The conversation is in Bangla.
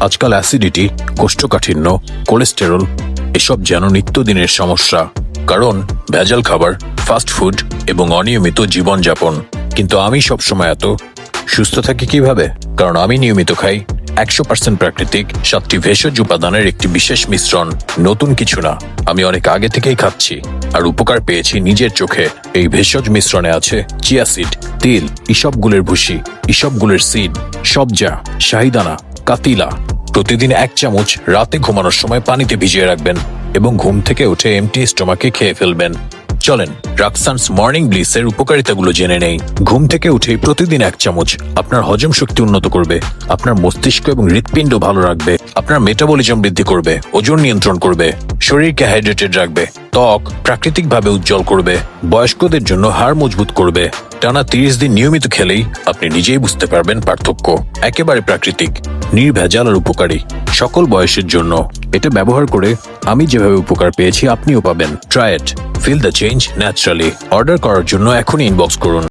আজকাল অ্যাসিডিটি, কোষ্ঠকাঠিন্য, কোলেস্টেরল এসব যেন নিত্যদিনের সমস্যা। কারণ ভেজাল খাবার, ফাস্ট ফুড এবং অনিয়মিত জীবনযাপন। কিন্তু আমি সবসময় এত সুস্থ থাকি কিভাবে? কারণ আমি নিয়মিত খাই 100% প্রাকৃতিক 7টি ভেষজ উপাদানের একটি বিশেষ মিশ্রণ। নতুন কিছু না, আমি অনেক আগে থেকেই খাচ্ছি আর উপকার পেয়েছি নিজের চোখে। এই ভেষজ মিশ্রণে আছে চিয়া সিড, তিল, ইসবগুলের ভুসি, ইসবগুলের সিড, সবজা, শাহিদানা, কাতিলা। প্রতিদিন 1 চামচ রাতে ঘুমানোর সময় পানিতে ভিজিয়ে রাখবেন এবং ঘুম থেকে উঠে এমটি স্টমাকে খেয়ে ফেলবেন। চলেন রাক্সানস মর্নিং ব্লিসের উপকারিতাগুলো জেনে নেই। ঘুম থেকে উঠেই প্রতিদিন 1 চামচ আপনার হজম শক্তি উন্নত করবে, আপনার মস্তিষ্ক এবং হৃৎপিণ্ড ভালো রাখবে, আপনার মেটাবলিজম বৃদ্ধি করবে, ওজন নিয়ন্ত্রণ করবে, শরীরকে হাইড্রেটেড রাখবে, ত্বক প্রাকৃতিকভাবে উজ্জ্বল করবে, বয়স্কদের জন্য হাড় মজবুত করবে। টানা 30 দিন নিয়মিত খেলেই আপনি নিজেই বুঝতে পারবেন পার্থক্য। একেবারে প্রাকৃতিক, নির্ভেজাল আর উপকারী, সকল বয়সের জন্য। এটা ব্যবহার করে আমি যেভাবে উপকার পেয়েছি আপনিও পাবেন। Try it, feel the change naturally. Order করার জন্য এখনই ইনবক্স করুন।